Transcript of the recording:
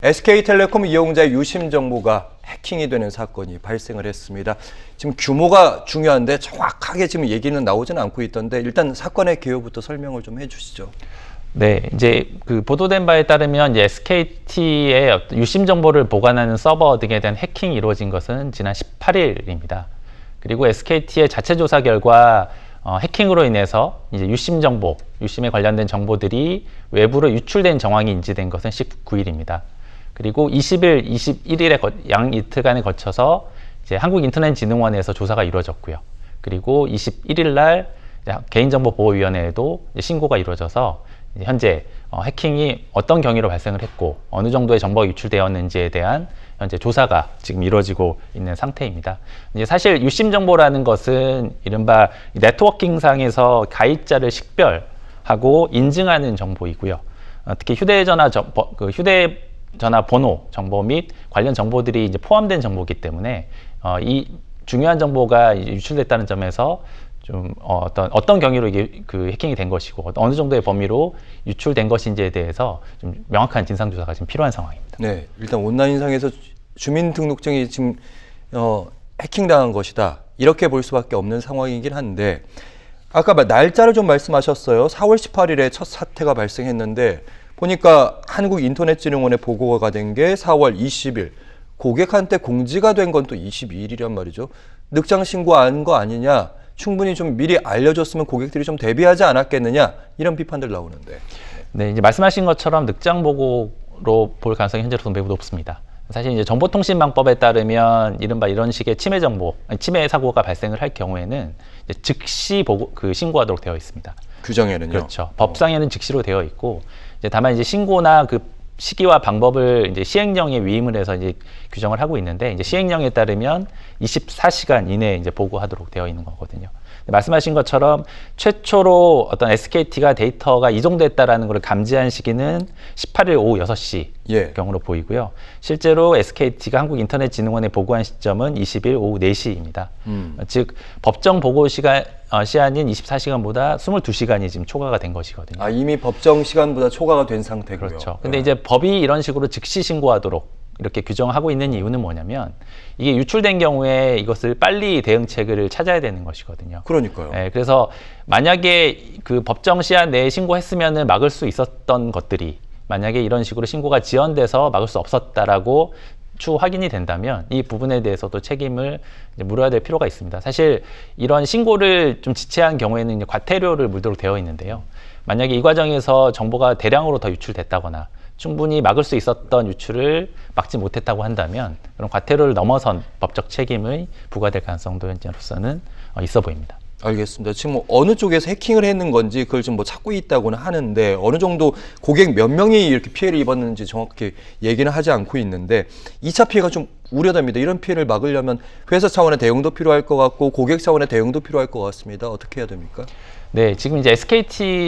SK텔레콤 이용자의 유심 정보가 해킹이 되는 사건이 발생을 했습니다. 지금 규모가 중요한데 정확하게 지금 얘기는 나오지는 않고 있던데 일단 사건의 개요부터 설명을 좀 해주시죠. 네, 이제 그 보도된 바에 따르면 이제 SKT의 유심 정보를 보관하는 서버 등에 대한 해킹이 이루어진 것은 지난 18일입니다. 그리고 SKT의 자체 조사 결과 해킹으로 인해서 이제 유심에 관련된 정보들이 외부로 유출된 정황이 인지된 것은 19일입니다. 그리고 20일, 21일에 양 이틀간에 거쳐서 이제 한국인터넷진흥원에서 조사가 이루어졌고요. 그리고 21일 날 개인정보보호위원회에도 신고가 이루어져서 현재 해킹이 어떤 경위로 발생을 했고 어느 정도의 정보가 유출되었는지에 대한 현재 조사가 지금 이루어지고 있는 상태입니다. 이제 사실 유심 정보라는 것은 이른바 네트워킹상에서 가입자를 식별하고 인증하는 정보이고요. 특히 휴대전화 번호 정보 및 관련 정보들이 이제 포함된 정보이기 때문에 이 중요한 정보가 유출됐다는 점에서 좀 어떤 경위로 이게 그 해킹이 된 것이고 어느 정도의 범위로 유출된 것인지에 대해서 좀 명확한 진상 조사가 지금 필요한 상황입니다. 네, 일단 온라인상에서 주민등록증이 지금 해킹당한 것이다 이렇게 볼 수밖에 없는 상황이긴 한데 아까 날짜를 좀 말씀하셨어요. 4월 18일에 첫 사태가 발생했는데 보니까 한국인터넷진흥원에 보고가 된 게 4월 20일, 고객한테 공지가 된 건 또 22일이란 말이죠. 늑장 신고한 거 아니냐, 충분히 좀 미리 알려줬으면 고객들이 좀 대비하지 않았겠느냐 이런 비판들 나오는데. 네, 이제 말씀하신 것처럼 늑장 보고로 볼 가능성이 현재로서는 매우 높습니다. 사실 이제 정보통신망법에 따르면 이른바 이런 식의 침해 사고가 발생을 할 경우에는 이제 즉시 신고하도록 되어 있습니다. 규정에는요. 그렇죠. 법상에는 즉시로 되어 있고 이제 다만 이제 신고나 그 시기와 방법을 이제 시행령에 위임을 해서 이제 규정을 하고 있는데 이제 시행령에 따르면 24시간 이내에 이제 보고하도록 되어 있는 거거든요. 말씀하신 것처럼 최초로 어떤 SKT가 데이터가 이종됐다라는 것을 감지한 시기는 18일 오후 6시 경으로 보이고요. 실제로 SKT가 한국인터넷진흥원에 보고한 시점은 20일 오후 4시입니다. 즉 법정 보고 시간인 24시간보다 22시간이 지금 초과가 된 것이거든요. 아, 이미 법정 시간보다 초과가 된 상태고요. 그렇죠. 근데 이제 법이 이런 식으로 즉시 신고하도록 이렇게 규정하고 있는 이유는 뭐냐면 이게 유출된 경우에 이것을 빨리 대응책을 찾아야 되는 것이거든요. 그러니까요. 네, 그래서 만약에 그 법정 시한 내에 신고했으면은 막을 수 있었던 것들이 만약에 이런 식으로 신고가 지연돼서 막을 수 없었다라고 추후 확인이 된다면 이 부분에 대해서도 책임을 이제 물어야 될 필요가 있습니다. 사실 이런 신고를 좀 지체한 경우에는 이제 과태료를 물도록 되어 있는데요. 만약에 이 과정에서 정보가 대량으로 더 유출됐다거나 충분히 막을 수 있었던 유출을 막지 못했다고 한다면 그런 과태료를 넘어선 법적 책임이 부과될 가능성도 현재로서는 있어 보입니다. 알겠습니다. 지금 어느 쪽에서 해킹을 했는 건지 그걸 좀 찾고 있다고는 하는데 어느 정도 고객 몇 명이 이렇게 피해를 입었는지 정확히 얘기는 하지 않고 있는데 2차 피해가 좀 우려됩니다. 이런 피해를 막으려면 회사 차원의 대응도 필요할 것 같고 고객 차원의 대응도 필요할 것 같습니다. 어떻게 해야 됩니까? 네, 지금 이제 SKT